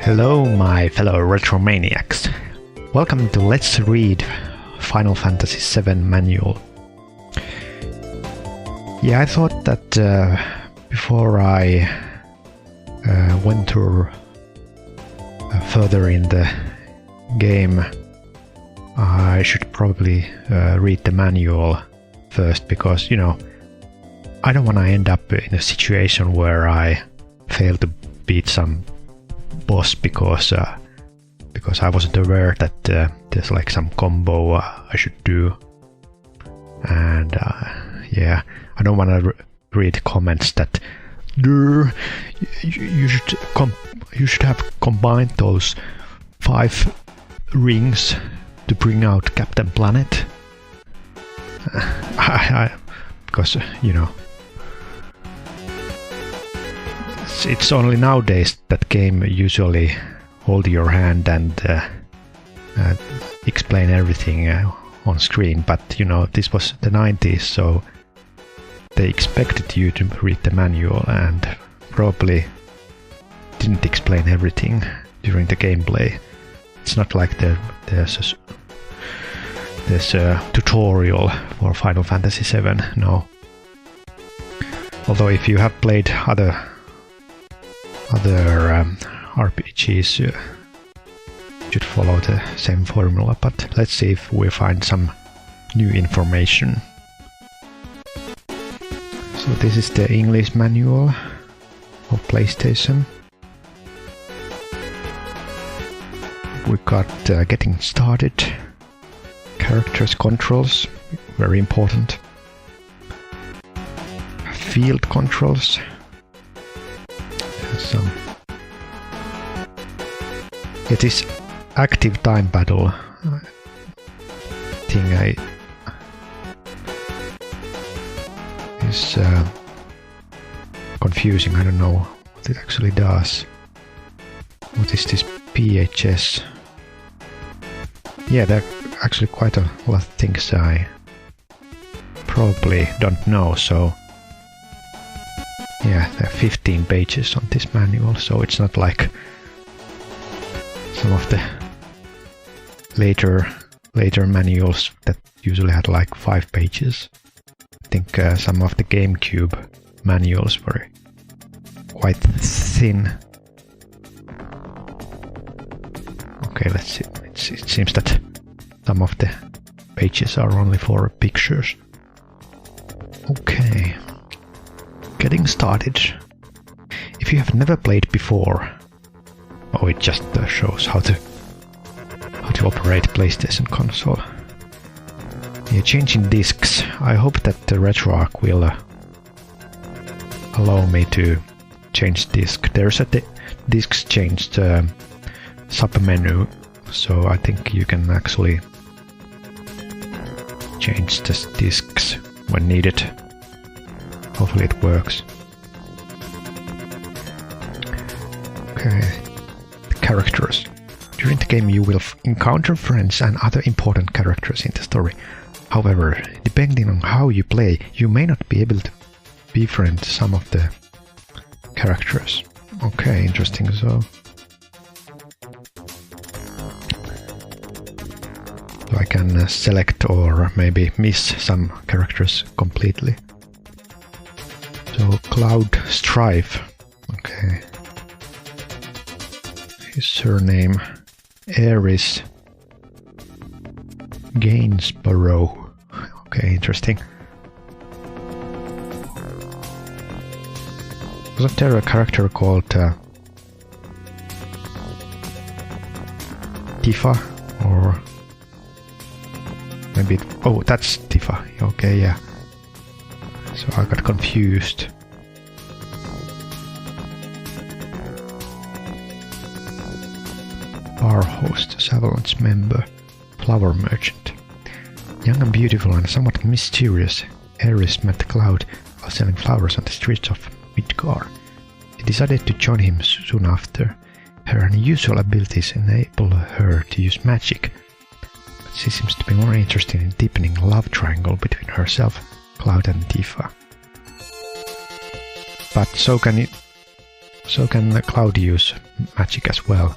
Hello, my fellow retro maniacs. Welcome to Let's Read Final Fantasy VII Manual. Yeah, I thought that before I went through further in the game, I should probably read the manual first, because, you know, I don't want to end up in a situation where I fail to beat some boss because I wasn't aware that there's like some combo I should do, and yeah, I don't want to read comments that you should have combined those 5 rings to bring out Captain Planet. Because, you know, it's only nowadays that game usually hold your hand and explain everything on screen, but you know, this was the 90s, so they expected you to read the manual and probably didn't explain everything during the gameplay. It's not like there's a tutorial for Final Fantasy VII, no. Although if you have played other RPGs, you should follow the same formula, but let's see if we find some new information. So this is the English manual of PlayStation. We got getting started, characters controls, very important, field controls, some. It is active time battle thing is confusing. I don't know what it actually does. What is this PHS? Yeah, there are actually quite a lot of things I probably don't know, so yeah, there are 15 pages on this manual, so it's not like some of the later manuals that usually had like 5 pages. I think some of the GameCube manuals were quite thin. Okay, let's see. It seems that some of the pages are only for pictures. Okay. Getting started. If you have never played before, oh, it just shows how to operate PlayStation console. Yeah, changing discs. I hope that the RetroArch will allow me to change disc. There's a discs changed sub-menu, so I think you can actually change the discs when needed. Hopefully it works. Okay, the characters. During the game you will encounter friends and other important characters in the story. However, depending on how you play, you may not be able to befriend some of the characters. Okay, interesting. So I can select or maybe miss some characters completely. So Cloud Strife, okay. His surname Ares Gainsborough. Okay, interesting. Wasn't there a character called Tifa? Or maybe oh, that's Tifa. Okay, yeah. So I got confused. Bar host, Avalanche member, flower merchant. Young and beautiful and somewhat mysterious, Ares met Cloud while selling flowers on the streets of Midgar. She decided to join him soon after. Her unusual abilities enable her to use magic, but she seems to be more interested in deepening a love triangle between herself, Cloud and Tifa. But so can So can Cloud use magic as well.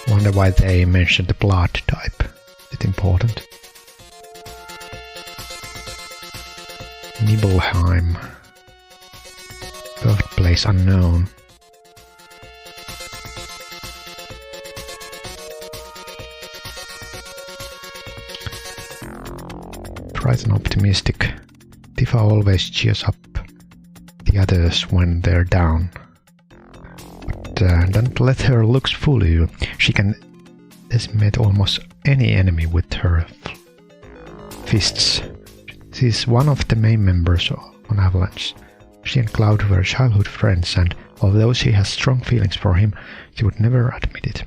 Wonder why they mentioned the blood type. It's important. Nibelheim. Birthplace unknown. Bright and optimistic, Tifa always cheers up the others when they're down. But don't let her looks fool you. She can decimate almost any enemy with her fists. She's one of the main members on Avalanche. She and Cloud were childhood friends, and although she has strong feelings for him, she would never admit it.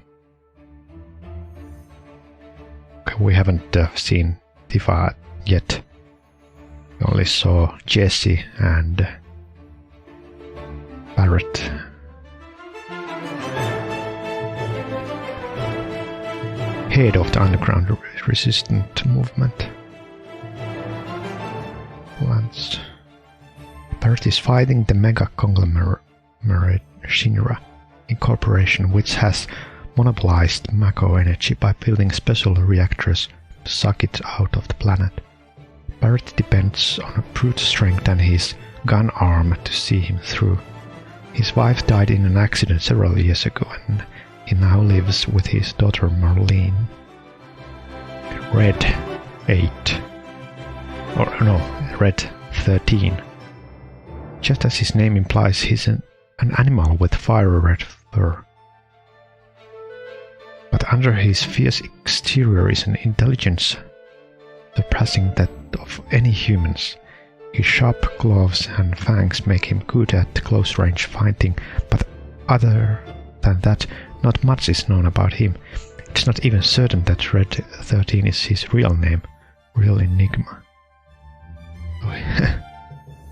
Okay, we haven't seen Tifa yet. We only saw Jesse and Barrett. Head of the underground resistant movement. Lance. Barrett is fighting the mega conglomerate Shinra Incorporation, which has monopolized Mako energy by building special reactors to suck it out of the planet. Barrett depends on a brute strength and his gun arm to see him through. His wife died in an accident several years ago, and he now lives with his daughter Marlene. Red 8. Or no, Red 13. Just as his name implies, he's an animal with fire red fur. But under his fierce exterior is an intelligence surpassing that of any humans. His sharp claws and fangs make him good at close-range fighting, but other than that, not much is known about him. It's not even certain that Red 13 is his real name, real enigma.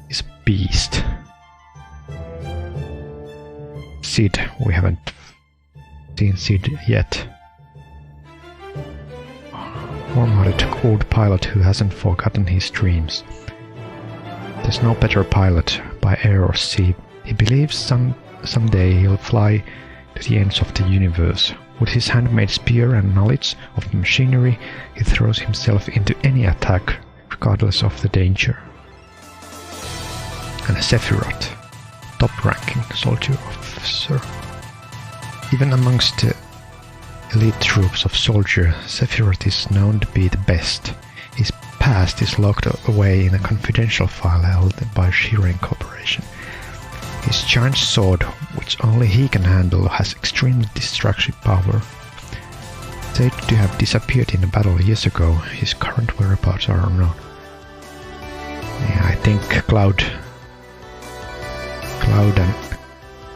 He's a beast. Sid, we haven't seen Sid yet. Warm-hearted old pilot who hasn't forgotten his dreams. There's no better pilot by air or sea. He believes someday he'll fly to the ends of the universe. With his handmade spear and knowledge of machinery, he throws himself into any attack, regardless of the danger. And Sephiroth, top-ranking soldier officer. Even amongst the elite troops of soldiers, Sephiroth is known to be the best. His past is locked away in a confidential file held by Shinra Corporation. His giant sword, which only he can handle, has extreme destructive power. Said to have disappeared in a battle years ago, his current whereabouts are unknown. Yeah, I think Cloud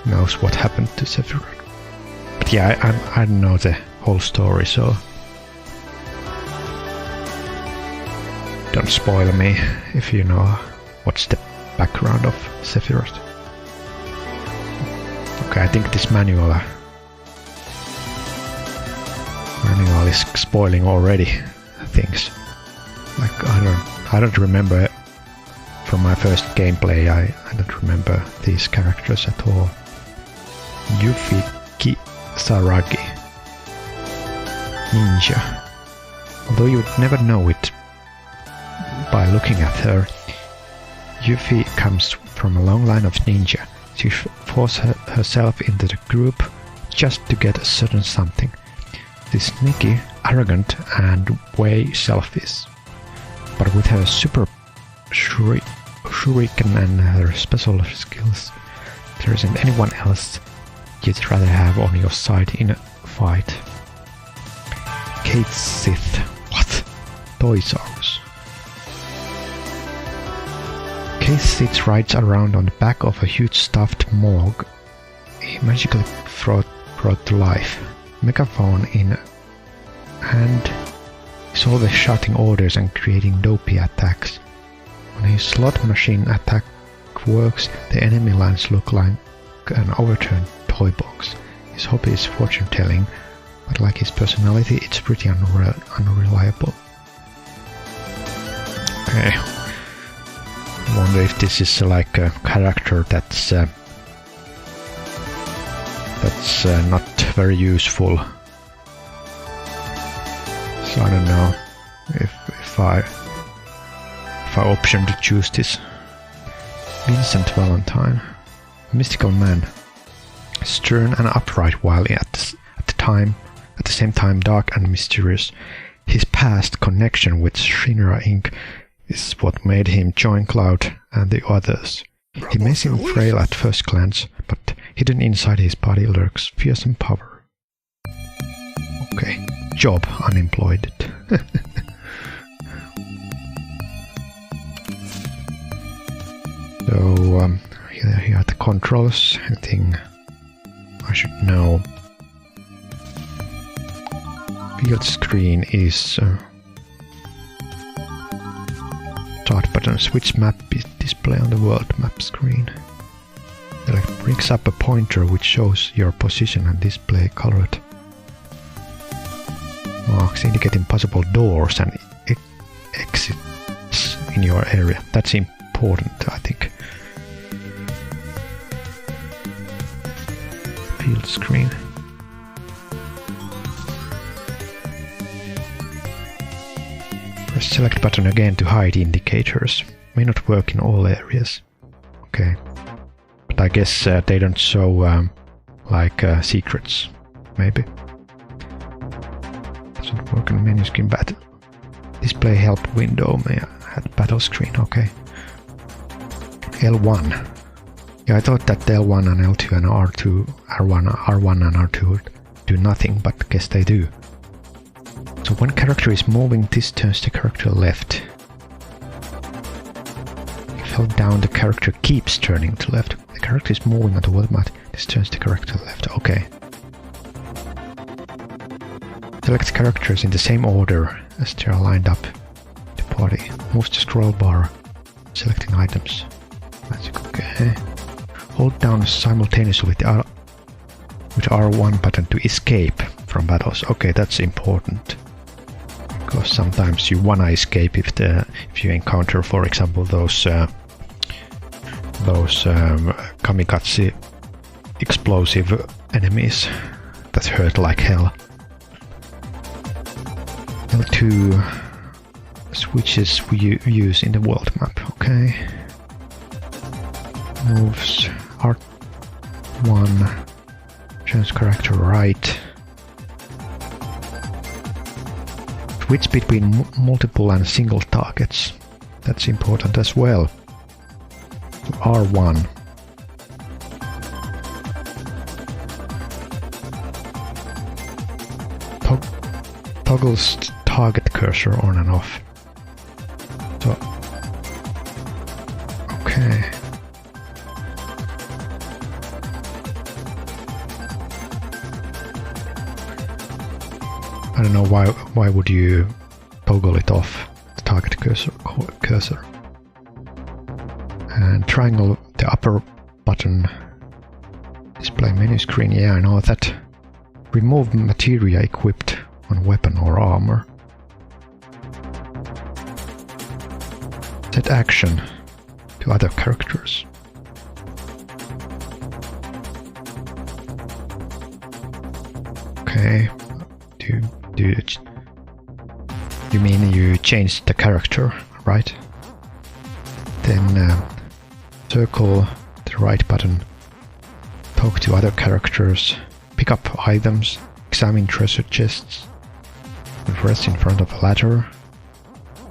knows what happened to Sephiroth. But yeah, I don't know the whole story, so don't spoil me if you know what's the background of Sephiroth. Okay, I think this manual is spoiling already things. Like I don't remember from my first gameplay. I don't remember these characters at all. Yuffie Kisaragi, ninja. Although you would never know it by looking at her, Yuffie comes from a long line of ninja. She forced herself into the group just to get a certain something. She's sneaky, arrogant, and way selfish. But with her super shuriken and her special skills, there isn't anyone else you'd rather have on your side in a fight. Kate Sith. What? Toys R Us. Kate Sith rides around on the back of a huge stuffed Morg he magically brought to life. Megaphone in hand, he's always shouting orders and creating dopey attacks. When his slot machine attack works, the enemy lines look like an overturned toy box. His hobby is fortune telling, but like his personality, it's pretty unreliable. Okay, I wonder if this is like a character that's not very useful. So I don't know if I option to choose this. Vincent Valentine, mystical man, stern and upright while at the same time dark and mysterious. His past connection with Shinra Inc. is what made him join Cloud and the others. He may seem frail at first glance, but hidden inside his body lurks fearsome power. Okay, job unemployed. So here are the controls. Anything I should know? Field screen is start button. Switch map is display on the world map screen. Select brings up a pointer which shows your position and display colored marks indicating possible doors and exits in your area. That's important, I think. Field screen. Press select button again to hide indicators. May not work in all areas. Okay. But I guess they don't show secrets. Maybe. Doesn't work on menu screen battle. Display help window may add battle screen. Okay. L1. Yeah, I thought that L1 and L2 and R1 and R2 would do nothing, but guess they do. So when character is moving, this turns the character left. If held down, the character keeps turning to left. The character is moving on the world map, this turns the character left. Okay. Select characters in the same order as they are lined up. The body moves the scroll bar, selecting items. Magic, okay. Hold down simultaneously with R1 button to escape from battles. Okay, that's important. Because sometimes you wanna escape if you encounter, for example, those kamikaze explosive enemies that hurt like hell. L2 switches we use in the world map. Okay. Moves R1 turns character right. Switch between multiple and single targets. That's important as well. R1. Toggles target cursor on and off. So, okay. I don't know why would you toggle it off, the target cursor. And triangle the upper button, display menu screen. Yeah, I know that. Remove materia equipped on weapon or armor. Set action to other characters. Okay. You mean you changed the character, right? Then circle the right button, talk to other characters, pick up items, examine treasure chests, rest in front of a ladder,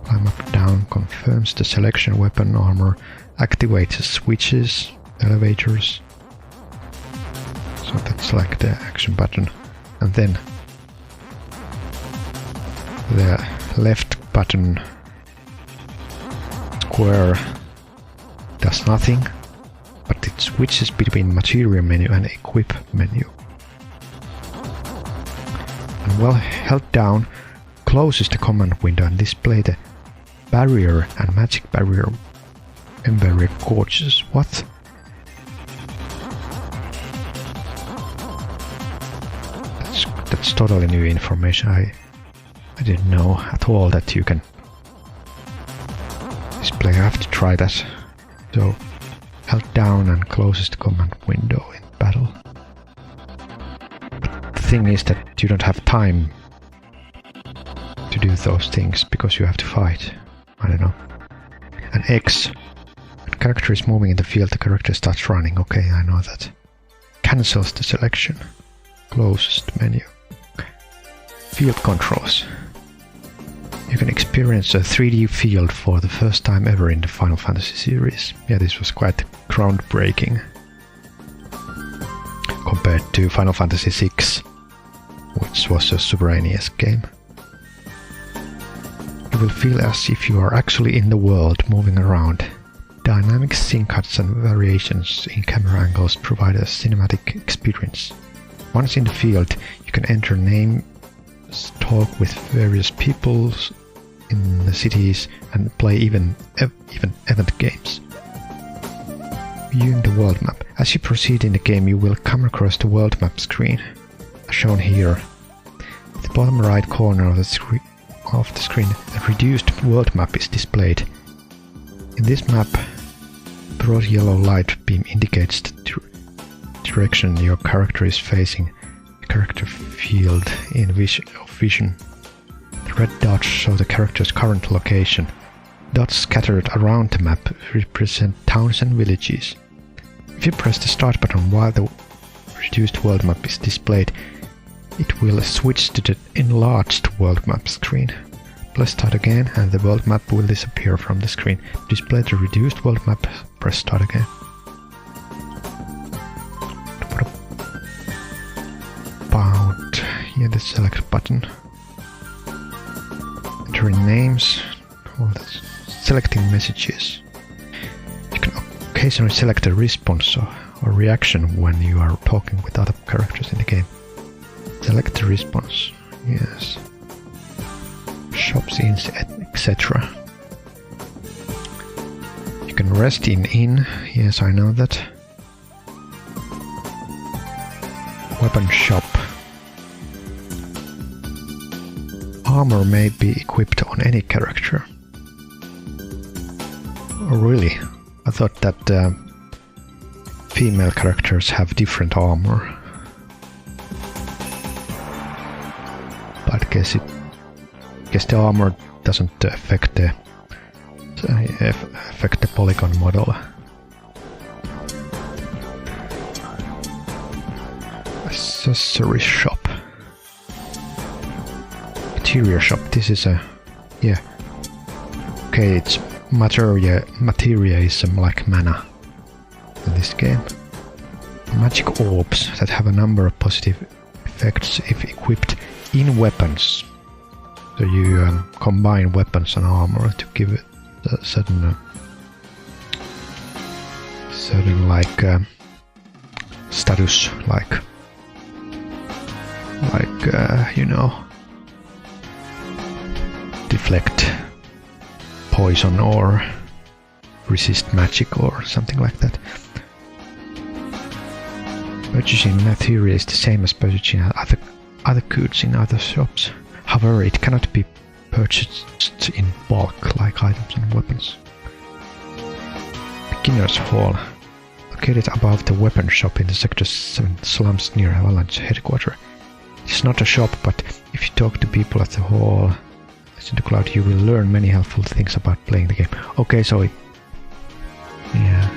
climb up down, confirms the selection weapon armor, activates switches, elevators. So that's like the action button. And then the left button square does nothing, but it switches between material menu and equip menu. And while held down, closes the command window and display the barrier and magic barrier embarrier gorges. What? That's totally new information. I didn't know at all that you can display. I have to try that So held down and closest command window in battle. But the thing is that you don't have time to do those things because you have to fight. I don't know. And X. When character is moving in the field, the character starts running. Okay, I know that. Cancels the selection. Closest menu. Field controls. You can experience a 3D field for the first time ever in the Final Fantasy series. Yeah, this was quite groundbreaking compared to Final Fantasy VI, which was a Super NES game. You will feel as if you are actually in the world, moving around. Dynamic scene cuts and variations in camera angles provide a cinematic experience. Once in the field, you can enter names, talk with various people in the cities, and play even event games. Viewing the world map. As you proceed in the game, you will come across the world map screen, as shown here. At the bottom right corner of the screen, a reduced world map is displayed. In this map, a broad yellow light beam indicates the direction your character is facing. The character field in vision. The red dots show the character's current location. Dots scattered around the map represent towns and villages. If you press the start button while the reduced world map is displayed, it will switch to the enlarged world map screen. Press start again and the world map will disappear from the screen. To display the reduced world map, press start again. About here, the select button. Entering names, selecting messages. You can occasionally select a response or reaction when you are talking with other characters in the game. Select the response, yes. Shops, etc. You can rest in inn, yes, I know that. Weapon shop. Armor may be equipped on any character. Oh, really? I thought that female characters have different armor. But I guess the armor doesn't affect the polygon model. Accessory shop. Material shop. This is a okay. It's materialism like mana in this game. Magic orbs that have a number of positive effects if equipped in weapons. So you combine weapons and armor to give it a certain like status, like you know, deflect poison or resist magic or something like that. Purchasing material is the same as purchasing other goods in other shops. However, it cannot be purchased in bulk like items and weapons. Beginner's Hall. Located above the weapon shop in the Sector 7 slums near Avalanche headquarters. It's not a shop, but if you talk to people at the hall, listen to Cloud, you will learn many helpful things about playing the game. Okay, so yeah.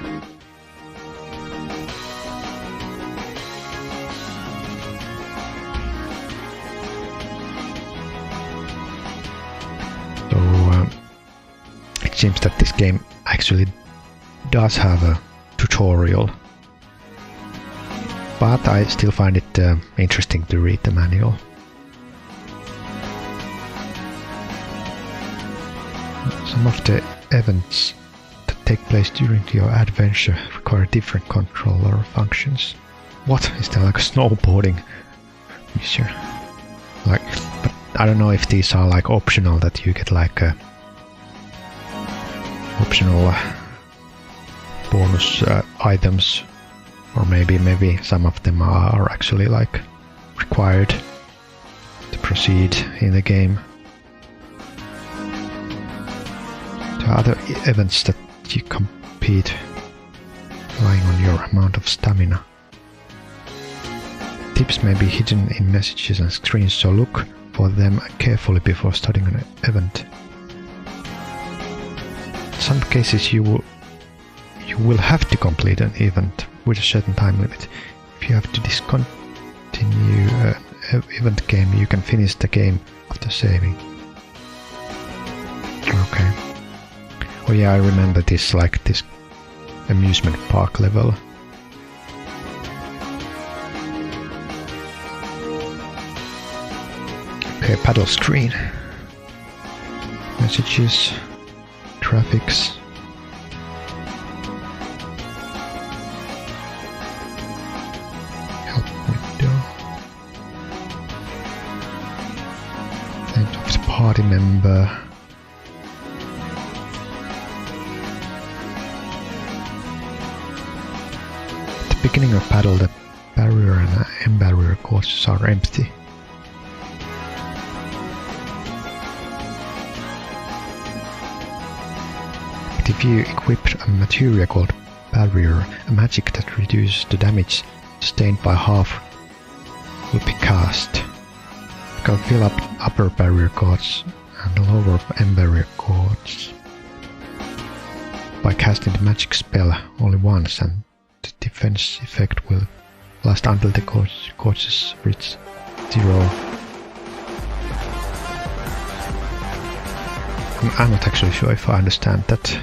So it seems that this game actually does have a tutorial, but I still find it interesting to read the manual. Some of the events that take place during your adventure require different controller functions. What? Is there like a snowboarding mission? Like, but I don't know if these are like optional, that you get like a optional bonus items, or maybe some of them are actually like required to proceed in the game. The other events that you compete on your amount of stamina. Tips may be hidden in messages and screens, so look for them carefully before starting an event. In some cases you will have to complete an event with a certain time limit. If you have to discontinue an event game, you can finish the game after saving. Okay. Oh yeah, I remember this, like this amusement park level. Okay, paddle screen. Messages. Graphics. Help window. Name of the party member. At the beginning of battle, the barrier and M-barrier courses are empty. If you equip a materia called Barrier, a magic that reduces the damage sustained by half will be cast. You can fill up upper barrier chords and lower M-barrier chords by casting the magic spell only once, and the defense effect will last until the chords reach 0. I'm not actually sure if I understand that.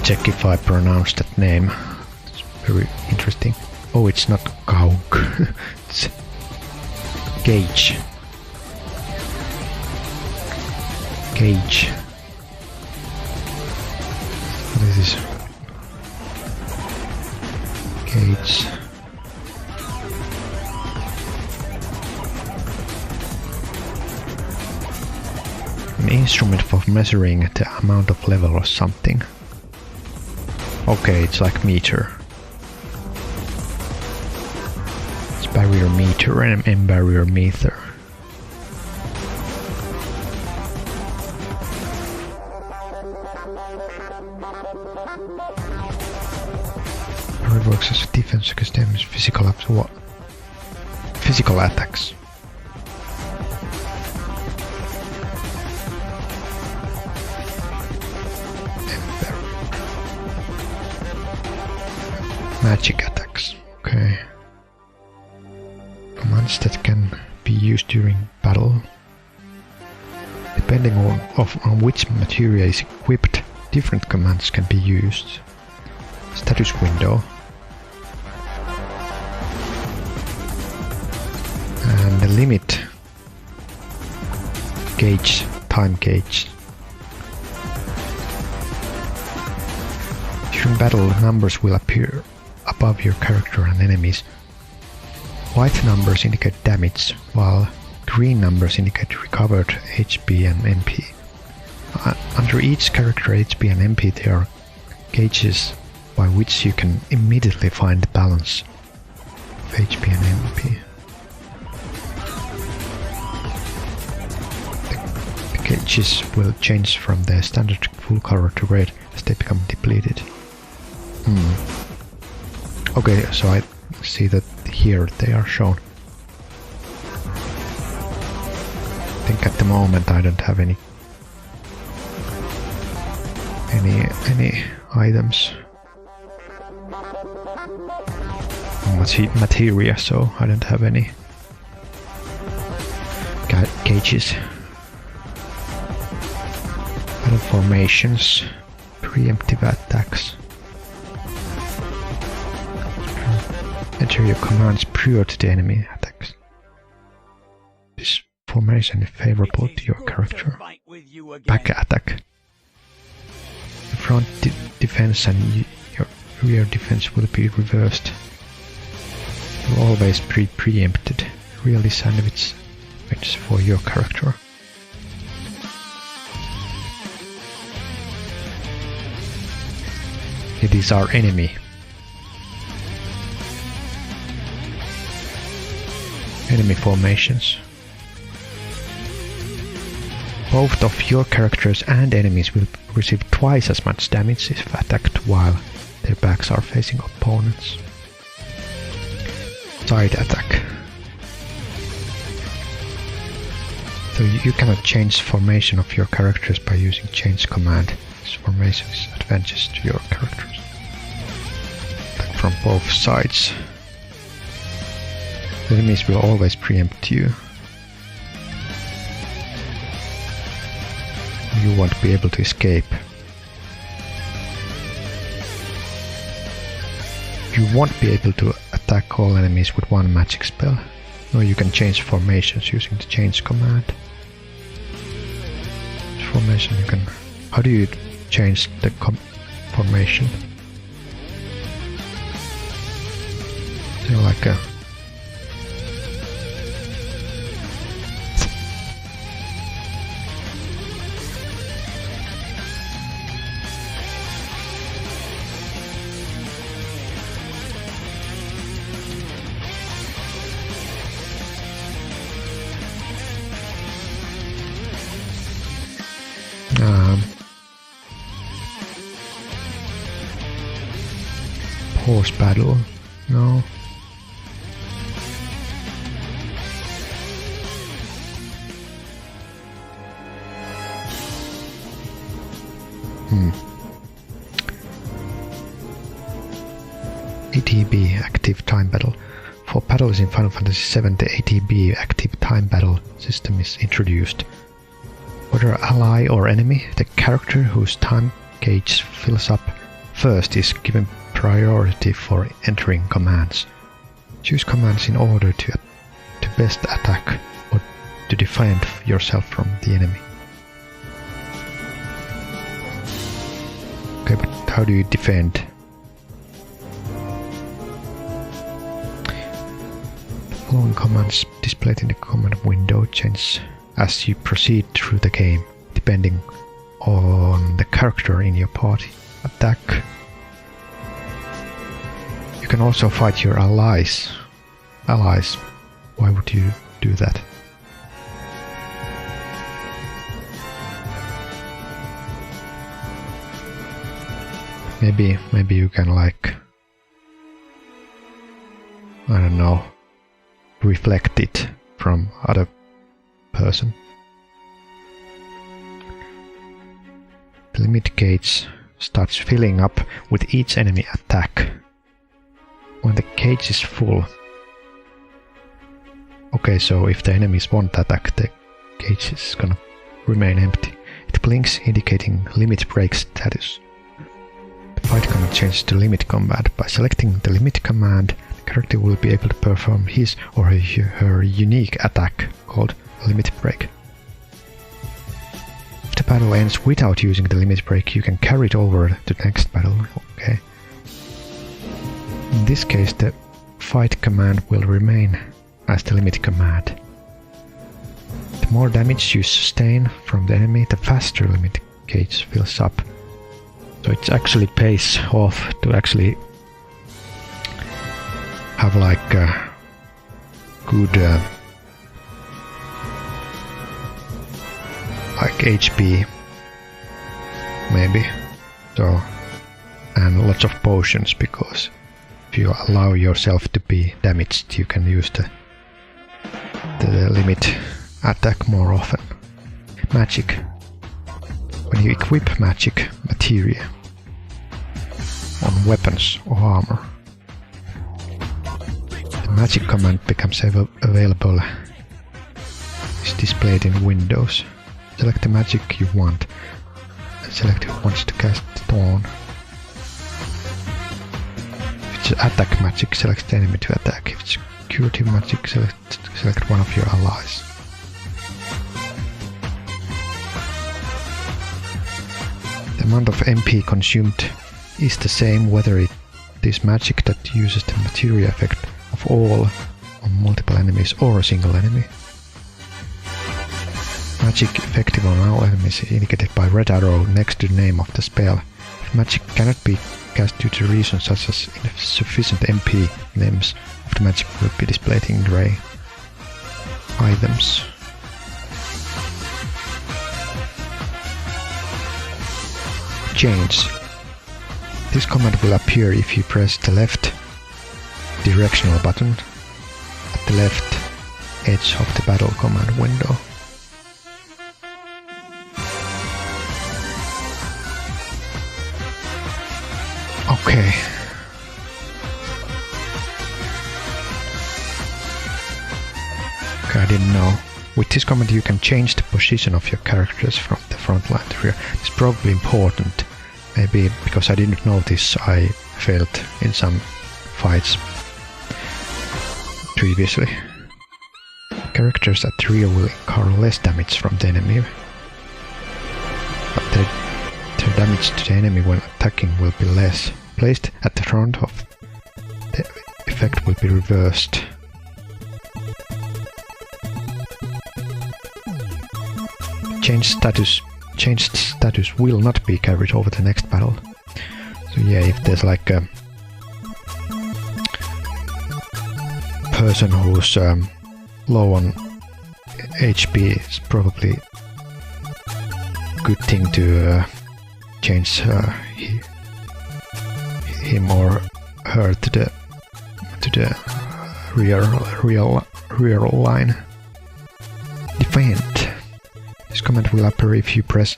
Check if I pronounce that name. It's very interesting. Oh, it's not Gaug. It's Gauge. Gauge. What is this? Gauge. An instrument for measuring the amount of level or something. Okay, it's like meter. It's barrier meter and M-barrier meter. Barrier works as a defense against damage physical attacks. Magic attacks. Okay. Commands that can be used during battle. Depending on which materia is equipped, different commands can be used. Status window. And the limit gauge, time gauge. During battle, numbers will appear above your character and enemies. White numbers indicate damage, while green numbers indicate recovered HP and MP. Under each character HP and MP there are gauges by which you can immediately find the balance of HP and MP. The gauges will change from the standard full color to red as they become depleted. Okay, so I see that here they are shown. I think at the moment I don't have any items. Materia, so I don't have any gauges. Battle formations, preemptive attacks. Enter your commands prior to the enemy attacks. This formation is favorable to your character. Back attack. The front defense and your rear defense will be reversed. You'll always be preempted. Really sandwich for your character. It is our enemy. enemy formations. Both of your characters and enemies will receive twice as much damage if attacked while their backs are facing opponents. Side attack. So you cannot change formation of your characters by using change command. This formation is advantageous to your characters. Attack from both sides. The enemies will always preempt you. You won't be able to escape. You won't be able to attack all enemies with one magic spell. Or you can change formations using the change command. Formation you can... How do you change the formation? So like a... Pause battle? No. ATB, active time battle. For battles in Final Fantasy VII, the ATB, active time battle system is introduced. Whether ally or enemy, the character whose time gauge fills up first is given priority for entering commands. Choose commands in order to best attack or to defend yourself from the enemy. Okay, but how do you defend? The following commands displayed in the command window change as you proceed through the game, depending on the character in your party. Attack. You can also fight your allies. Allies. Why would you do that? Maybe you can like... I don't know. Reflect it from other person. The limit gauge starts filling up with each enemy attack. When the gauge is full... Okay, so if the enemies won't attack, the gauge is gonna remain empty. It blinks, indicating limit break status. The fight command changes to limit command. By selecting the limit command, the character will be able to perform his or her unique attack, called limit break. If the battle ends without using the limit break, you can carry it over to the next battle. Okay. In this case, the fight command will remain as the limit command. The more damage you sustain from the enemy, the faster limit gauge fills up. So it actually pays off to actually have like a good like HP maybe. So, and lots of potions, because if you allow yourself to be damaged, you can use the limit attack more often. Magic. When you equip magic materia on weapons or armor, the magic command becomes available. It's displayed in Windows. Select the magic you want and select who wants to cast it on. If it's attack magic, select the enemy to attack. If it's curative magic, select one of your allies. The amount of MP consumed is the same whether it is magic that uses the materia effect of all on multiple enemies or a single enemy. Magic effective on all enemies is indicated by red arrow next to the name of the spell. If magic cannot be cast due to reasons such as insufficient MP, names of the magic will be displayed in grey. items. Change. This command will appear if you press the left directional button at the left edge of the battle command window. Okay. Okay, I didn't know. With this command you can change the position of your characters from the front line to rear. It's probably important. Maybe because I didn't notice, I failed in some fights previously. Characters at the rear will incur less damage from the enemy, but their damage to the enemy when attacking will be less. Placed at the front of the effect will be reversed. Changed status will not be carried over the next battle. So yeah, if there's like a person who's low on HP, it's probably a good thing to change him or her to the rear line. Defend. This command will appear if you press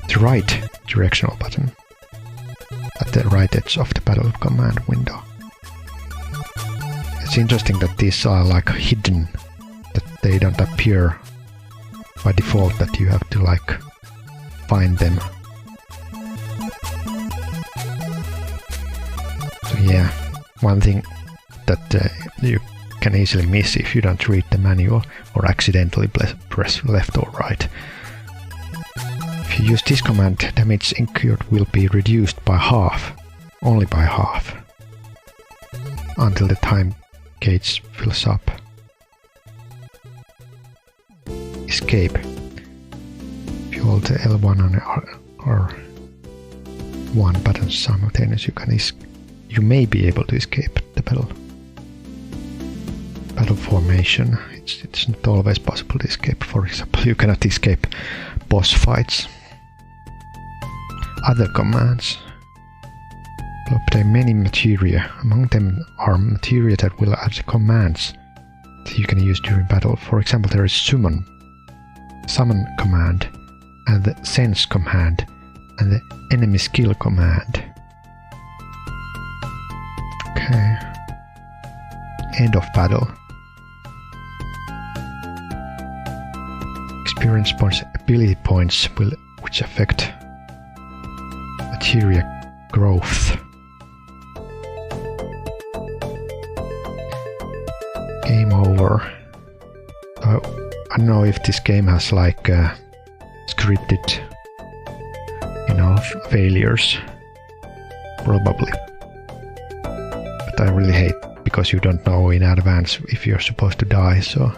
the right directional button at the right edge of the battle command window. It's interesting that these are like hidden, that they don't appear by default, that you have to like find them. So yeah, one thing that you can easily miss if you don't read the manual or accidentally press left or right. If you use this command, damage incurred will be reduced by half, only by half, until the time gauge fills up. Escape. If you hold the L1 and R1 buttons simultaneously, you may be able to escape the battle formation. It's not always possible to escape. For example, you cannot escape boss fights. Other commands will obtain many materia. Among them are materia that will add commands that you can use during battle. For example, there is summon command, and the sense command, and the enemy skill command. Okay. End of battle. Experience points, ability points which affect materia growth. Game over. I don't know if this game has like scripted, failures. Probably. But I really hate, because you don't know in advance if you're supposed to die, so.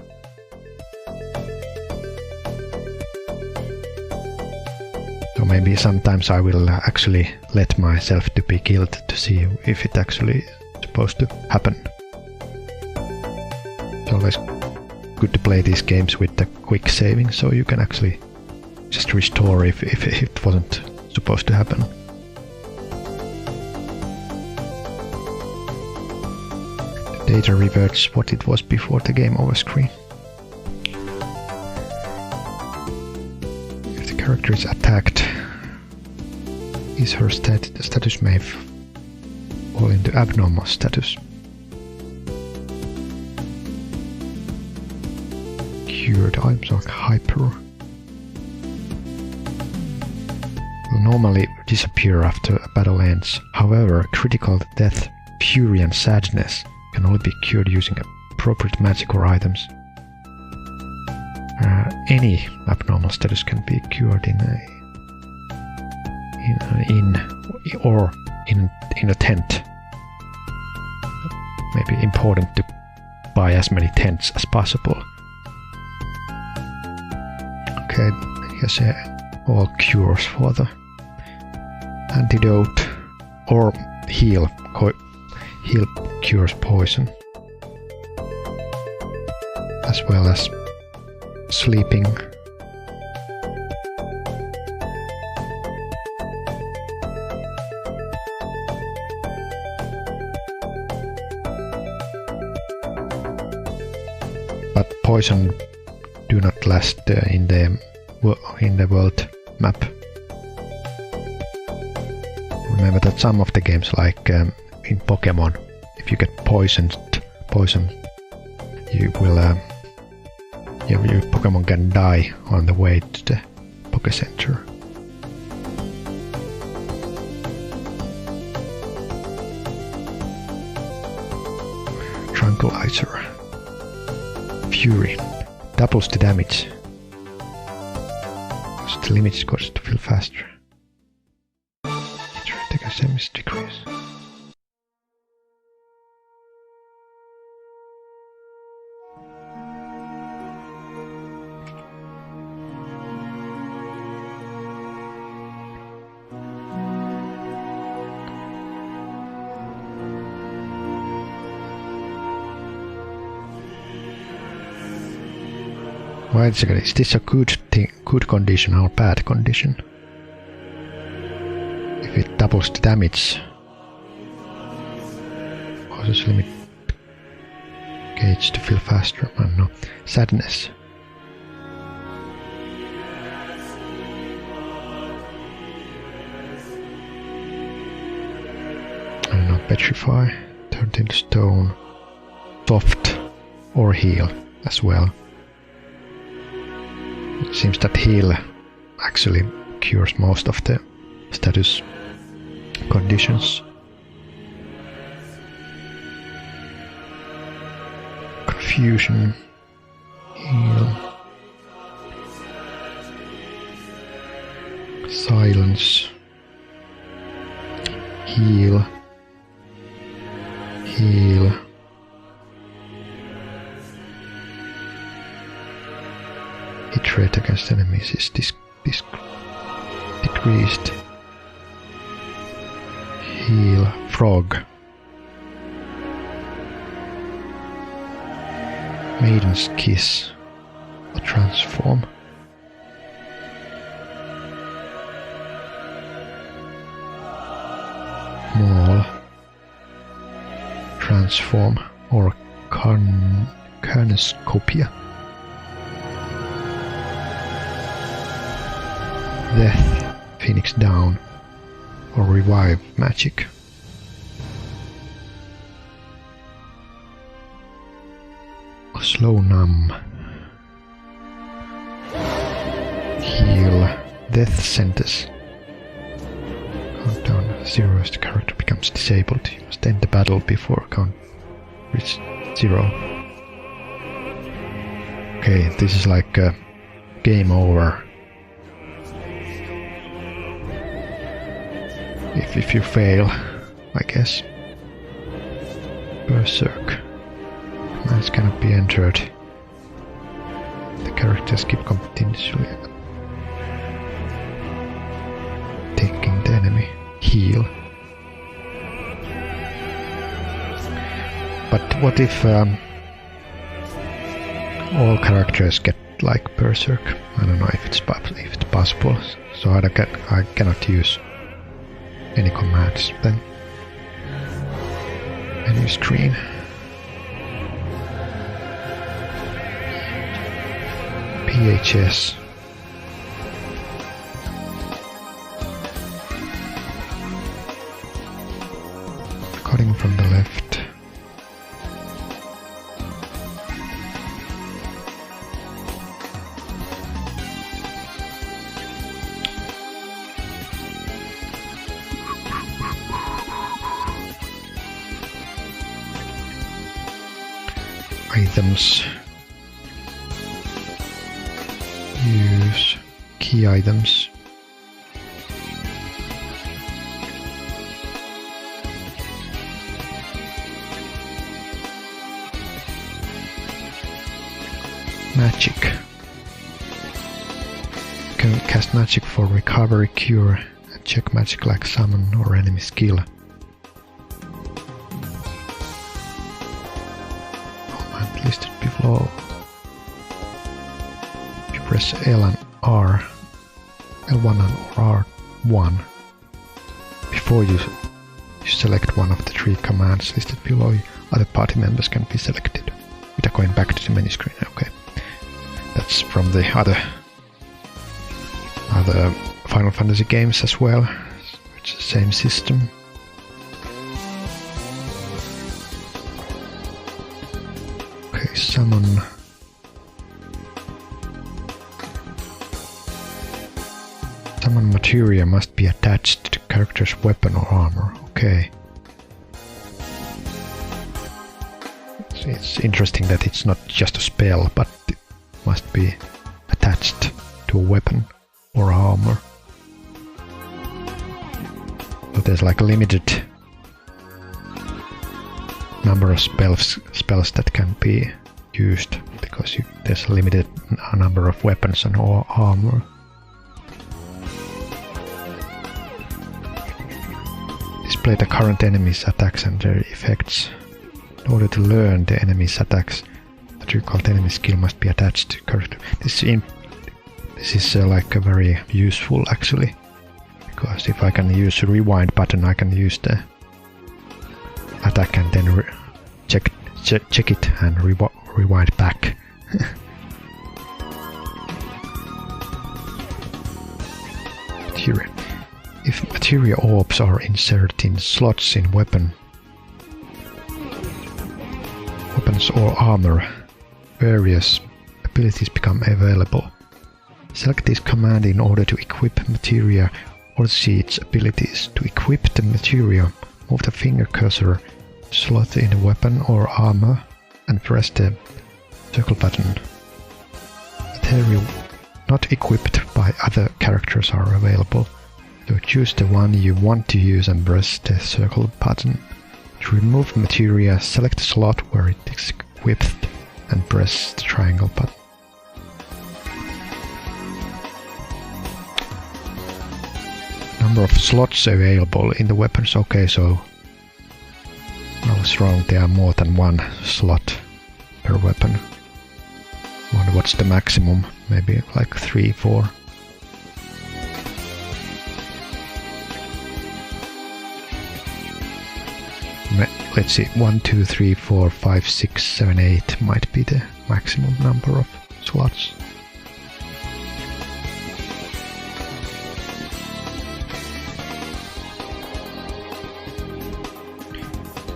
So maybe sometimes I will actually let myself to be killed to see if it actually is supposed to happen. It's always good to play these games with the quick saving, so you can actually just restore if it wasn't supposed to happen. The data reverts what it was before the game over screen. If the character is attacked, his or her status may fall into abnormal status. Cured items like hyper will normally disappear after a battle ends. However, critical death, fury and sadness can only be cured using appropriate magic or items. Any abnormal status can be cured in a tent. Maybe important to buy as many tents as possible. Okay, here's all cures for the antidote, or heal cures poison. as well as sleeping. But poison do not last in the world map. Remember that some of the games, like in Pokemon, if you get poison, you will your Pokemon can die on the way to the Poké Center. Tranquilizer. Fury. Doubles the damage. So the limit is caused to feel faster. Take a semi-decrease. Wait a second, is this a good condition or bad condition? If it doubles the damage, causes limit gauge to feel faster. I don't know. Sadness. I don't know. Petrify, turn into stone, soft, or heal as well. It seems that heal actually cures most of the status conditions. Confusion, heal, silence, heal, heal. Hit rate against enemies is decreased. Heal, frog. Maiden's kiss. Or transform. Maul. Transform. Or Carnoscopia. Death, Phoenix Down, or Revive Magic. Slow Numb. Heal, Death Sentence. Countdown 0 as the character becomes disabled. You must end the battle before count reach 0. Okay, this is like game over. If you fail, I guess. Berserk. Commands cannot be entered. The characters keep continuously taking the enemy. Heal. But what if all characters get like Berserk? I don't know if it's possible. So I cannot use any commands then. Menu screen. PHS. Cutting from the left. Items. Use key items. Magic. You can cast magic for recovery, cure, and check magic like summon or enemy skill. Listed below. press L and R, L1 and R1 before you select one of the 3 commands listed below. Other party members can be selected without going back to the menu screen. Okay, that's from the other Final Fantasy games as well. It's the same system. Okay, summon. Summon materia must be attached to the character's weapon or armor. Okay. So it's interesting that it's not just a spell, but it must be attached to a weapon or armor. So there's like a limited number of spells that can be used, because there's a limited number of weapons and armor. Display the current enemy's attacks and their effects. In order to learn the enemy's attacks, the recalled enemy skill must be attached to character. This is like a very useful actually, because if I can use a rewind button, I can use the attack and then check it and rewind back. Materia. If materia orbs are inserted in slots in weapons or armor, various abilities become available. Select this command in order to equip materia or see its abilities. To equip the materia, move the finger cursor to slot in a weapon or armor and press the circle button. Materia not equipped by other characters are available. So choose the one you want to use and press the circle button. To remove materia, select the slot where it is equipped and press the triangle button. Number of slots available in the weapons. Okay, so I was wrong, there are more than 1 slot per weapon. Wonder what's the maximum, maybe like 3, 4. Let's see, 1, 2, 3, 4, 5, 6, 7, 8 might be the maximum number of slots.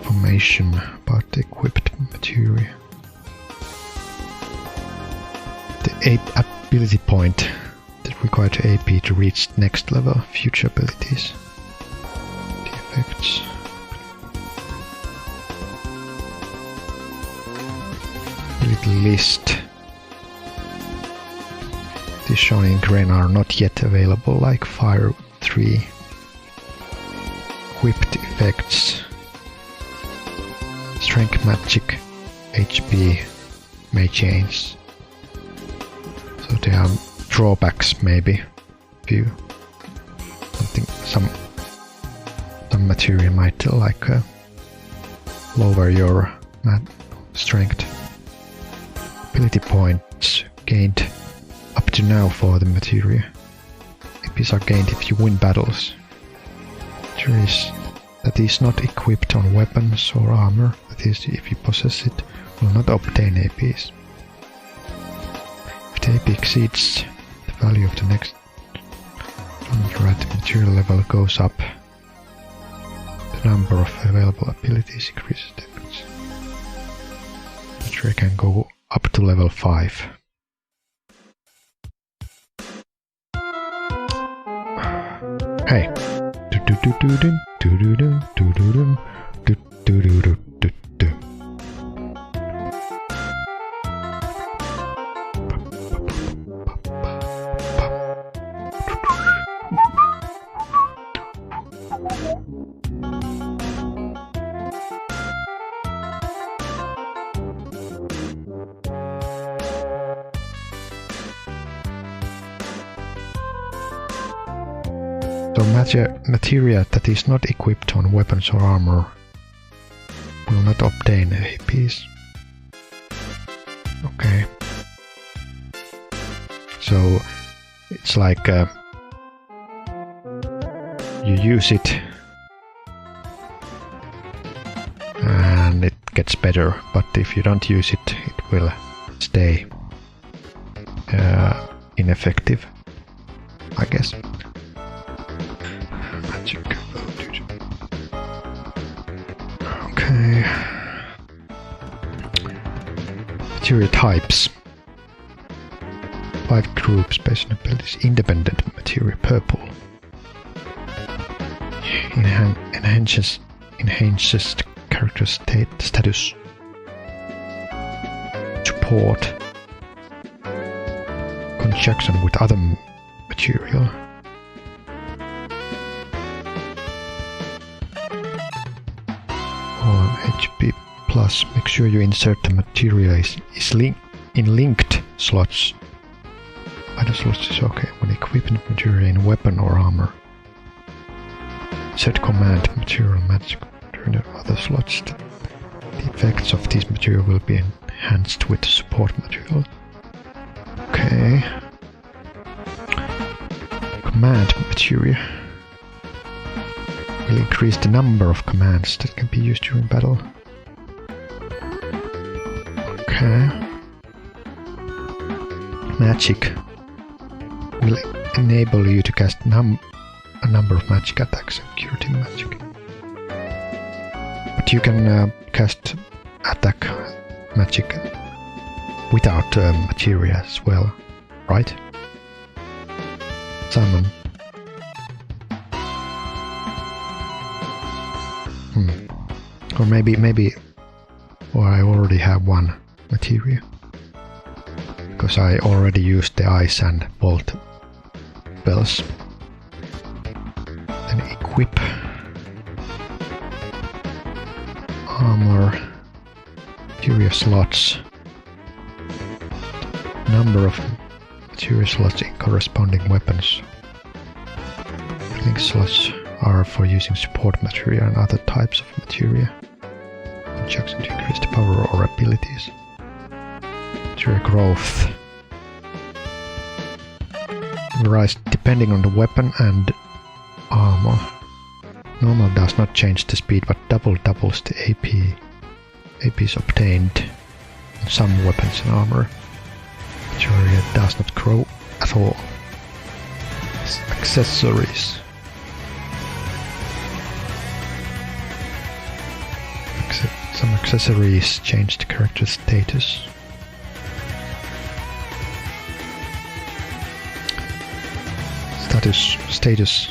Information about the equipped materia. The 8 ability point that requires AP to reach next level. Future abilities. The effects. List. These shown in green are not yet available, like Fire 3. Equipped effects. Strength, magic, HP may change. So there are drawbacks maybe. If you some material might like lower your strength. Ability points gained up to now for the materia. APs are gained if you win battles. Materials that is not equipped on weapons or armor, that is, if you possess it, will not obtain APs. If the AP exceeds the value of the next material level goes up, the number of available abilities increases. The material can go up to level 5. Hey. So materia that is not equipped on weapons or armor will not obtain APs. Okay. So it's like you use it and it gets better, but if you don't use it, it will stay ineffective, I guess. Magic. Okay. Material types. 5 groups based on abilities. Independent material, purple. Enhances character status. Support. Conjunction with other material. On HP plus, make sure you insert the material is in linked slots. Other slots is okay. When equipping material in weapon or armor, set command material magic during the other slots. The effects of this material will be enhanced with the support material. Okay. Command material will increase the number of commands that can be used during battle. Okay. Magic will enable you to cast a number of magic attacks and curative magic. But you can cast attack magic without materia as well, right? Summon. Or maybe or I already have one materia. Because I already used the ice and bolt spells. Then equip. Armor. Materia slots. Number of materia slots in corresponding weapons. Link slots are for using support materia and other types of materia. Conjunction to increase the power or abilities. Materia growth. Rise depending on the weapon and armor. Normal does not change the speed, but doubles the AP. AP is obtained on some weapons and armor. Materia does not grow at all. Accessories. Some accessories change the character status. Status.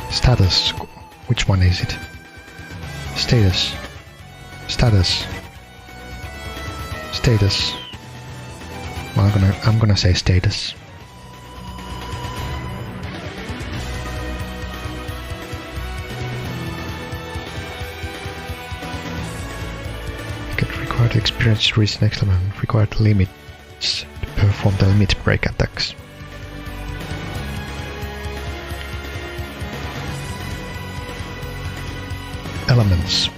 Status. Which one is it? Status. Well, I'm gonna say status. Get required experience to reach next level and required limits to perform the limit break attacks. Elements.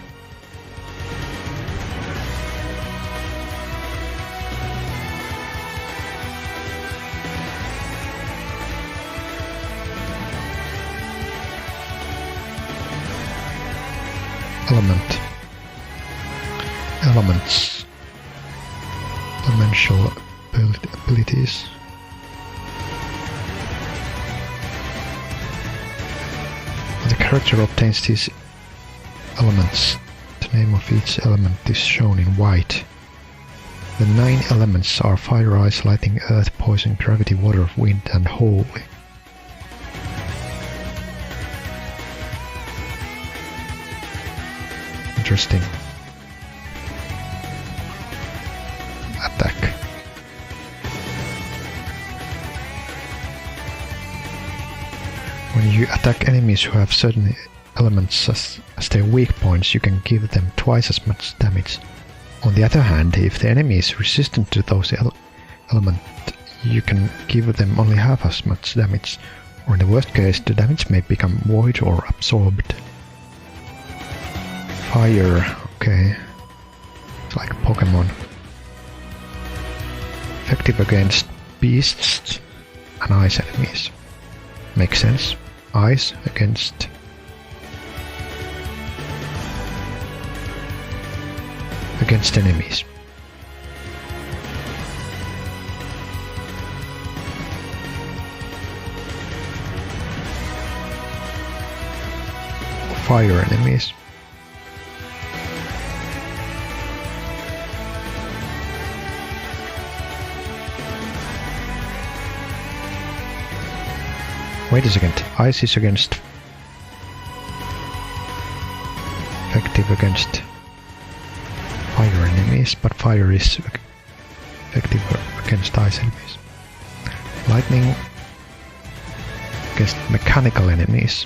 Elements. Elemental abilities. When the character obtains these elements, the name of each element is shown in white. The 9 elements are fire, ice, lightning, earth, poison, gravity, water, wind, and holy. Interesting. Attack. When you attack enemies who have certain elements as their weak points, you can give them twice as much damage. On the other hand, if the enemy is resistant to those element, you can give them only half as much damage, or in the worst case, the damage may become void or absorbed. Fire, okay. It's like Pokemon. Effective against beasts and ice enemies. Makes sense. Ice against enemies. Fire enemies. Wait a second, ice is against... effective against fire enemies, but fire is effective against ice enemies. Lightning against mechanical enemies.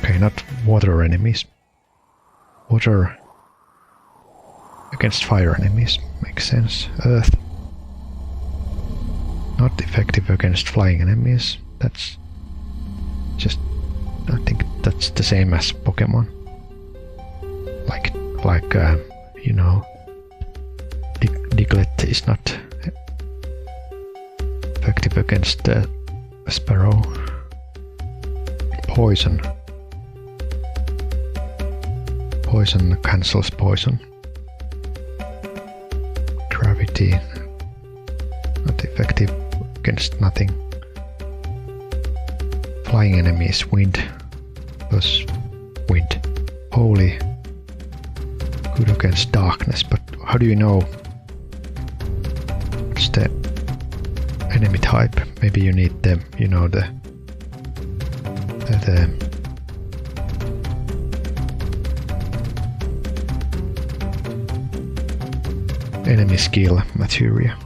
Okay, not water enemies. Water against fire enemies, makes sense. Earth. Not effective against flying enemies. That's just... I think that's the same as Pokemon. Like you know, Diglett is not effective against a sparrow. Poison. Poison cancels poison. Gravity. Not effective against nothing. Flying enemies, wind. Plus wind. Holy. Good against darkness, but how do you know what's the enemy type? Maybe you need the, you know, the enemy skill material.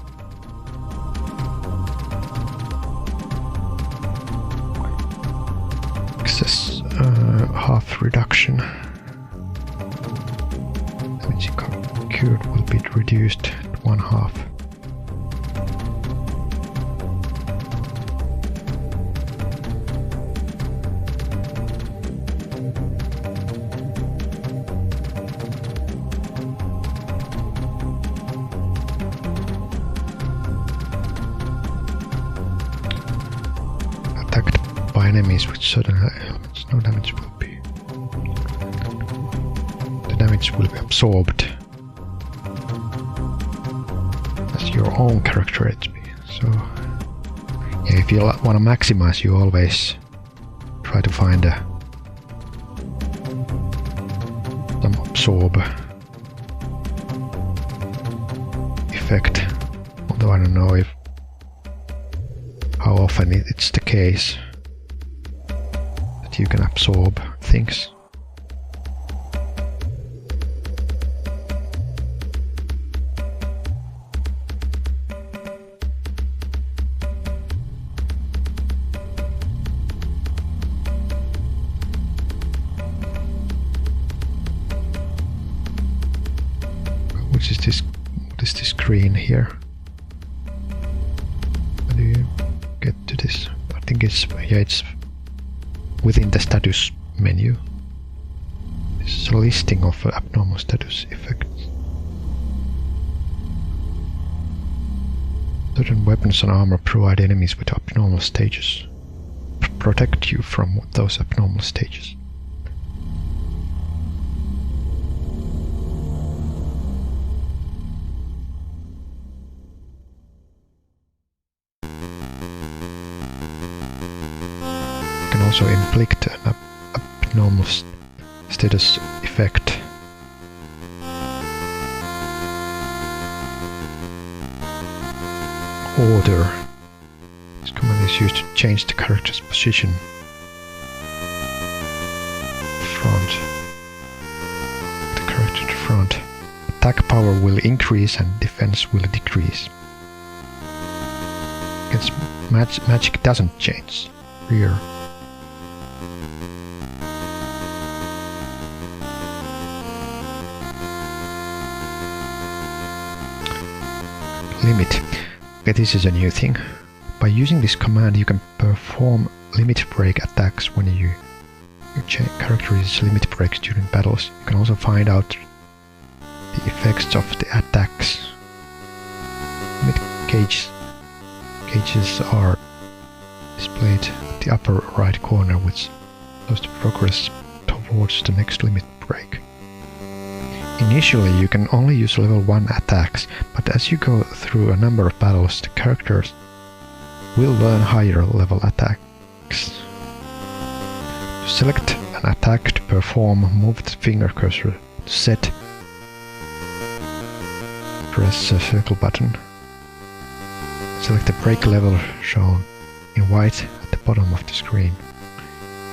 Access half reduction. Damage cured will be reduced to 1/2. Attacked by enemies with certain elements, no damage will be. The damage will be absorbed as your own character HP. So, yeah, if you want to maximize, you always try to find some absorb effect. Although I don't know how often it's the case that you can absorb things. What is this green here? How do you get to this? I think it's, yeah, it's within the status menu. This is a listing of abnormal status effects. Certain weapons and armor provide enemies with abnormal stages. Protect you from those abnormal stages. Also inflict an abnormal status effect. Order. This command is used to change the character's position. Front. The character to front. Attack power will increase and defense will decrease. Against magic doesn't change. Rear. limit. Okay, this is a new thing. By using this command you can perform limit break attacks when your character uses limit breaks during battles. You can also find out the effects of the attacks. Limit gauges are displayed at the upper right corner, which shows the progress towards the next limit break. Initially you can only use level 1 attacks, but as you go through a number of battles the characters will learn higher level attacks. To select an attack to perform, move the finger cursor to set. Press the circle button. Select the break level shown in white at the bottom of the screen.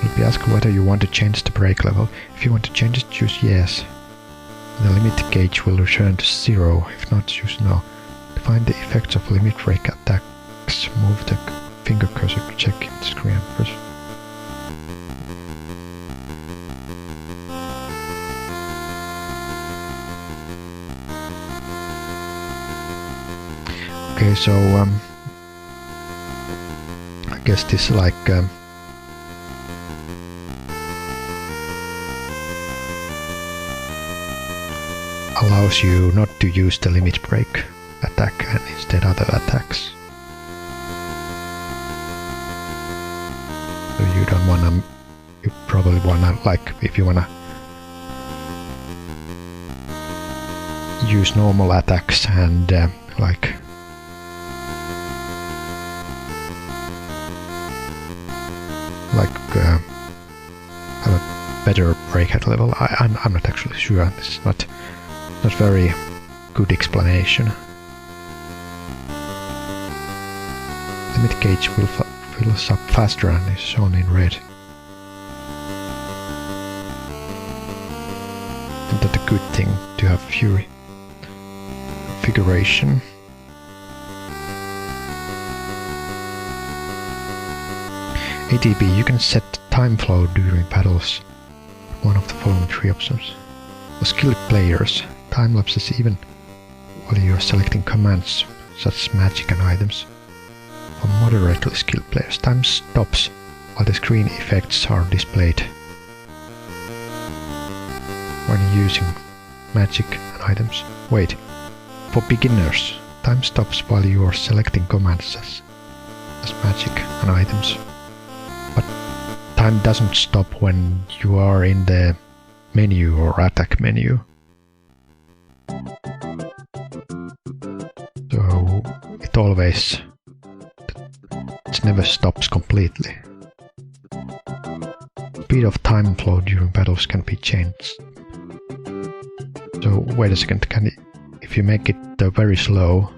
You'll be asked whether you want to change the break level. If you want to change it, choose yes. The limit gauge will return to 0, if not, choose no. To find the effects of limit break attacks, move the finger cursor to check the screen and press. Okay, so I guess this like allows you not to use the limit break attack and instead other attacks. So you don't wanna, you probably wanna, like, if you wanna use normal attacks and like have a better break at level. I'm not actually sure. This is not very good explanation. Limit gauge will fills up faster and is shown in red. And that's a good thing to have Fury configuration. ATB, you can set time flow during battles. One of the following 3 options. For skilled players, time lapses even while you are selecting commands such as magic and items. For moderately skilled players, time stops while the screen effects are displayed. When using magic and items. Wait, for beginners, time stops while you are selecting commands as magic and items. But time doesn't stop when you are in the menu or attack menu. So it never stops completely. Speed of time flow during battles can be changed. So wait a second, if you make it very slow,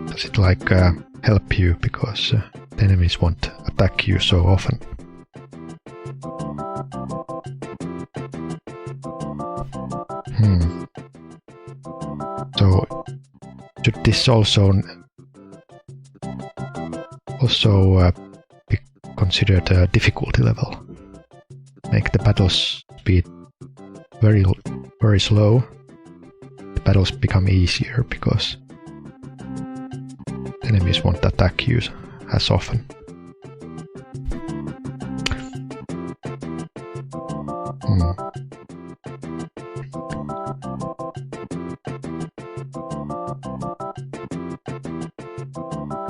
does it like help you because the enemies won't attack you so often? So should this also be considered a difficulty level? Make the battle speed very slow. The battles become easier because enemies won't attack you as often.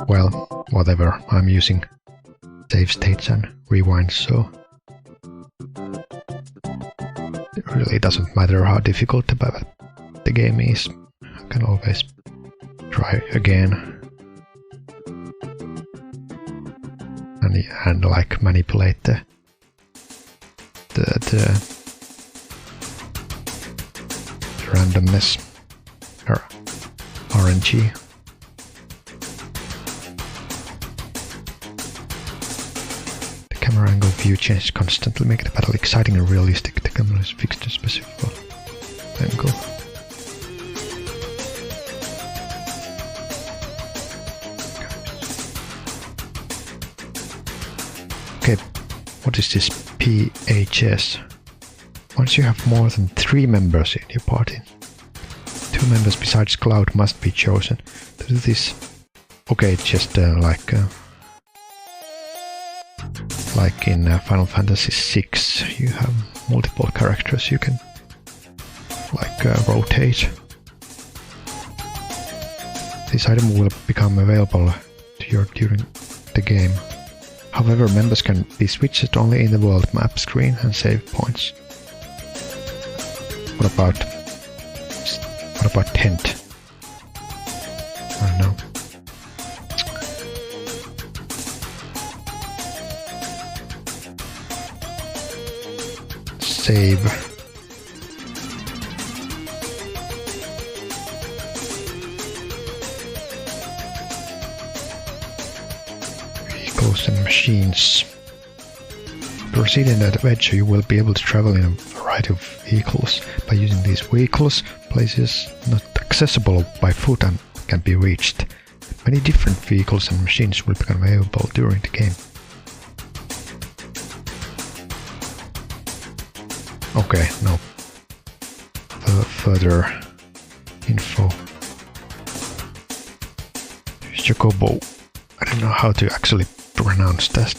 Well, whatever, I'm using save states and rewinds, so it really doesn't matter how difficult the game is. I can always try again and like manipulate the randomness or RNG. The camera angle view changes constantly, making the battle exciting and realistic. The camera is fixed to a specific angle. Okay, what is this PHS? Once you have more than 3 members in your party, 2 2 members besides Cloud must be chosen. To do this, okay, just like in Final Fantasy VI, you have multiple characters you can rotate. This item will become available to you during the game. However, members can be switched only in the world map screen and save points. What about tent? I don't know. Save. Vehicles and machines. To proceed in that adventure, you will be able to travel in a variety of vehicles. By using these vehicles, places not accessible by foot and can be reached. Many different vehicles and machines will become available during the game. Okay, no further info. Chocobo. I don't know how to actually pronounce that.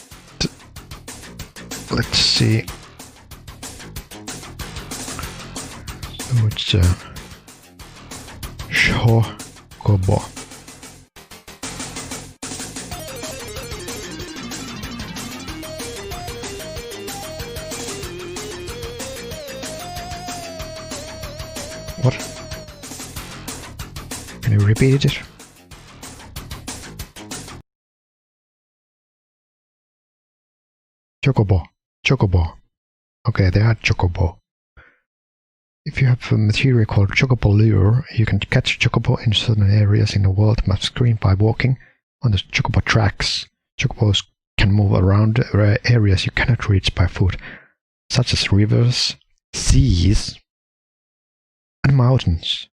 Let's see. So it's Chocobo. What? Can you repeat it? Chocobo. Chocobo. Okay, they are Chocobo. If you have a material called Chocobo lure, you can catch Chocobo in certain areas in the world map screen by walking on the Chocobo tracks. Chocobos can move around areas you cannot reach by foot, such as rivers, seas, and mountains.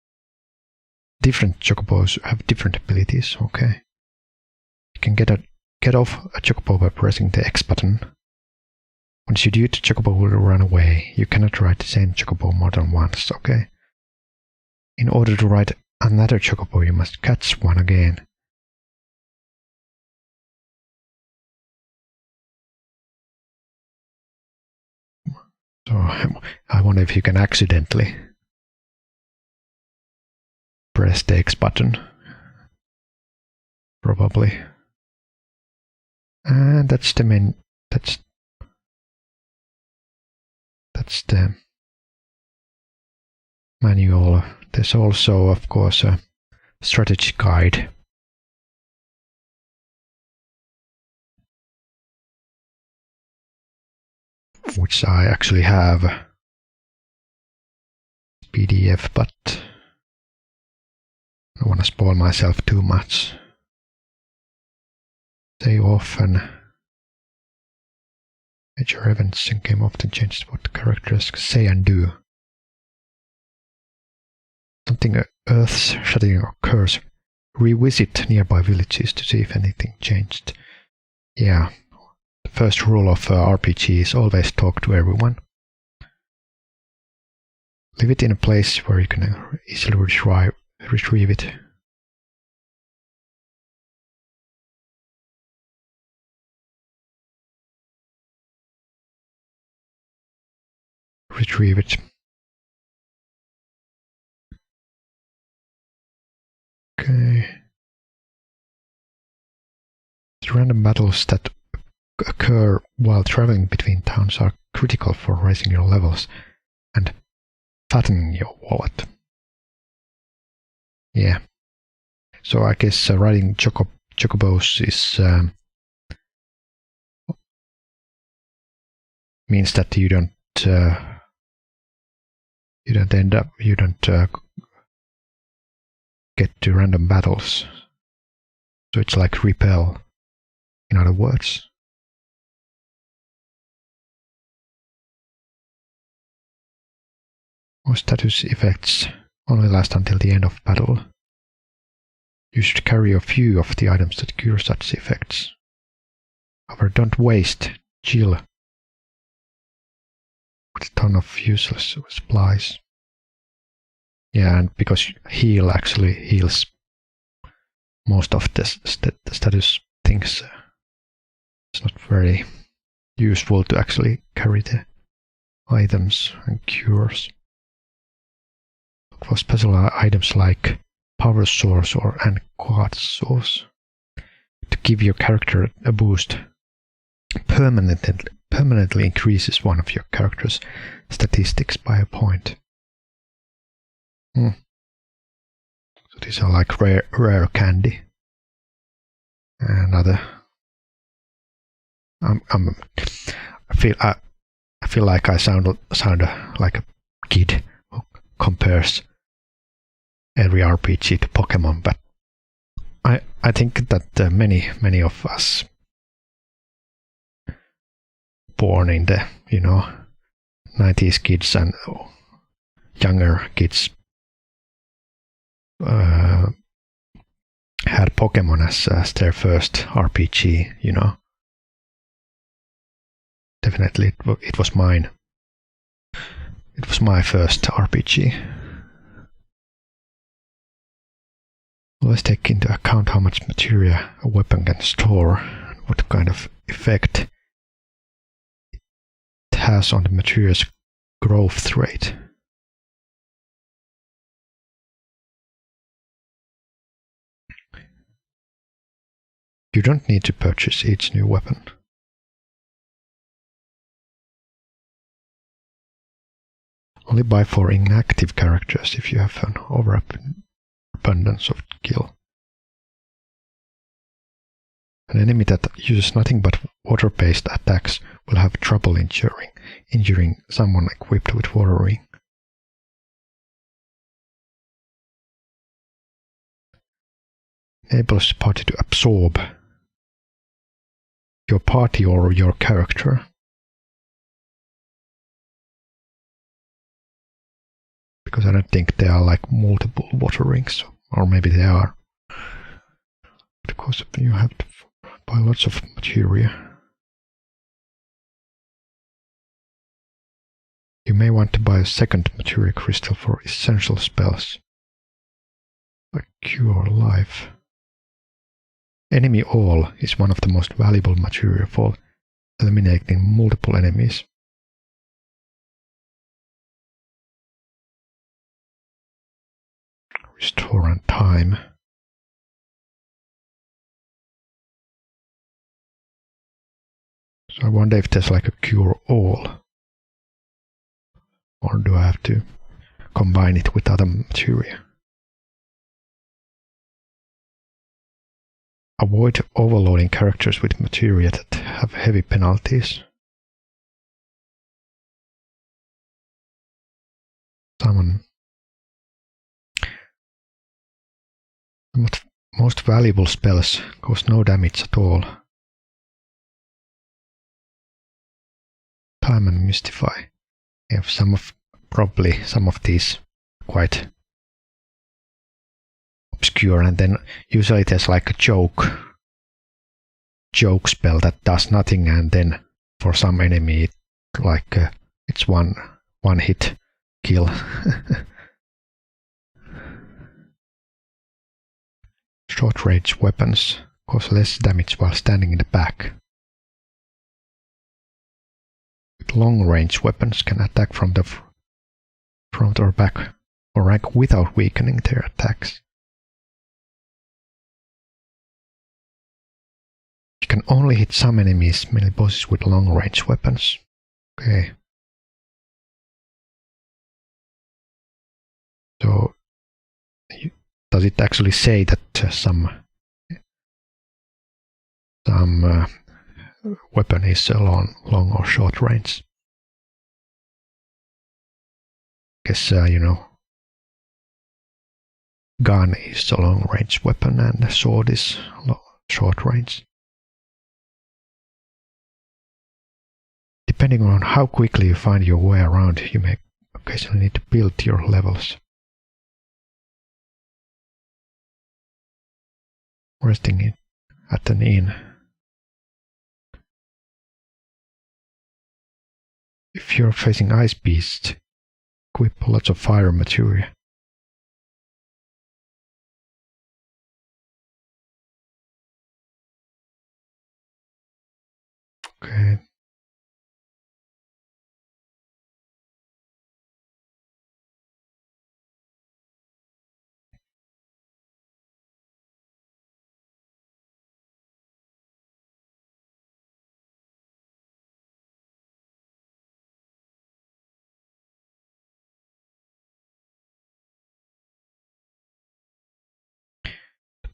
Different Chocobos have different abilities, okay? You can get off a Chocobo by pressing the X button. Once you do, the Chocobo will run away. You cannot ride the same Chocobo more than once, okay? In order to ride another Chocobo, you must catch one again. So, I wonder if you can accidentally press the X button. Probably. And that's the main. That's the manual. There's also, of course, a strategy guide. Which I actually have PDF, but I don't want to spoil myself too much. They often major events in game often change what the characters say and do. Something earth-shattering occurs. Revisit nearby villages to see if anything changed. Yeah, the first rule of RPG is always talk to everyone. Leave it in a place where you can easily retrieve it. Retrieve it. Okay. The random battles that occur while traveling between towns are critical for raising your levels and fattening your wallet. Yeah. So I guess riding chocobos is means that you don't get to random battles. So it's like repel, in other words. Most status effects only last until the end of battle. You should carry a few of the items that cure such effects. However, don't waste chill with a ton of useless supplies. Yeah, and because heal actually heals most of the status things, it's not very useful to actually carry the items and cures. For special items like power source and quartz source to give your character a boost permanently increases one of your character's statistics by a point. So these are like rare candy and other. I feel like I sound like a kid who compares every RPG to Pokemon, but I think that many of us born in the 90s kids and younger kids had Pokemon as their first RPG, Definitely it was mine. It was my first RPG. Let's take into account how much materia a weapon can store and what kind of effect it has on the material's growth rate. You don't need to purchase each new weapon. Only buy for inactive characters if you have an overabundance of skill. An enemy that uses nothing but water-based attacks will have trouble injuring someone equipped with water ring. Enables the party to absorb your party or your character. Because I don't think there are like multiple water rings, or maybe they are. Because you have to buy lots of materia. You may want to buy a second materia crystal for essential spells, like Cure Life. Enemy All is one of the most valuable materia for eliminating multiple enemies. Restore on time. So I wonder if there's like a Cure All. Or do I have to combine it with other materia? Avoid overloading characters with materia that have heavy penalties. The most valuable spells cause no damage at all. Time and Mystify. We have probably some of these quite obscure, and then usually there's like a joke spell that does nothing, and then for some enemy it's one hit kill. Short range weapons cause less damage while standing in the back. Long range weapons can attack from the front or back or rank without weakening their attacks. You can only hit some enemies, mainly bosses, with long range weapons. Okay. So, does it actually say that some weapon is long or short range? Guess gun is a long range weapon and sword is short range. Depending on how quickly you find your way around, you may occasionally need to build your levels. Resting at an inn. If you're facing ice beasts, equip lots of fire materia.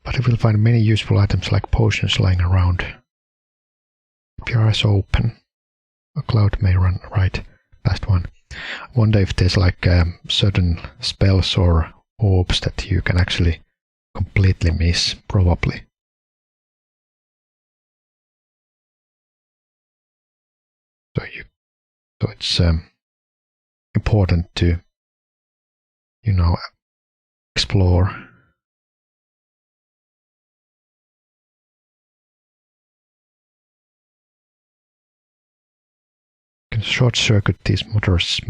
but you will find many useful items like potions lying around. Keep your eyes open. A cloud may run right past one. I wonder if there's like certain spells or orbs that you can actually completely miss, probably. So it's important to, you know, explore. You can short circuit these motors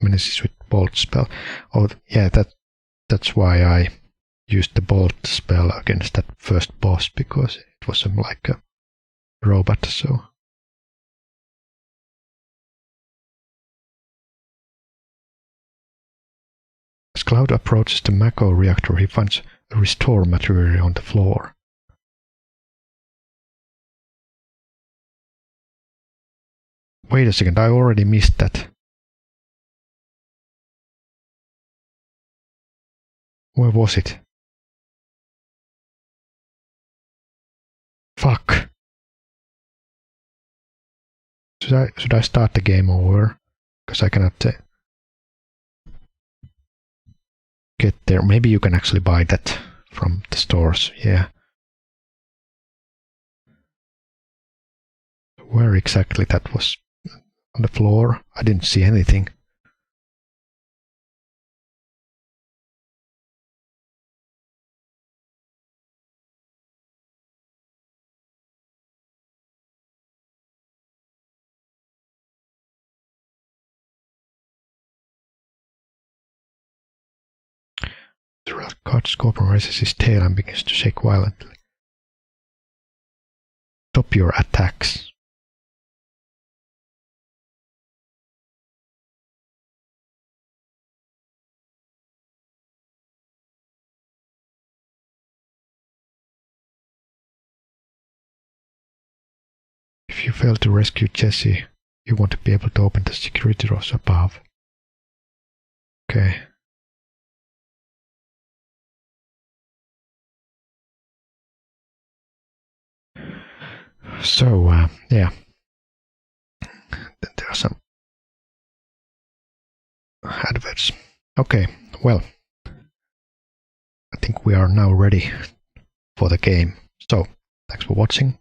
menaces with bolt spell. Oh yeah, that's why I used the bolt spell against that first boss, because it was like a robot, so. As Cloud approaches the Mako reactor, he finds a restore material on the floor. Wait a second, I already missed that. Where was it? Fuck. Should I start the game over? Because I cannot get there. Maybe you can actually buy that from the stores, yeah. Where exactly that was? On the floor? I didn't see anything. The red card scorpion raises his tail and begins to shake violently. Stop your attacks. If you fail to rescue Jesse, you want to be able to open the security doors above. Okay. So, yeah. Then there are some adverts. Okay, well, I think we are now ready for the game. So, thanks for watching.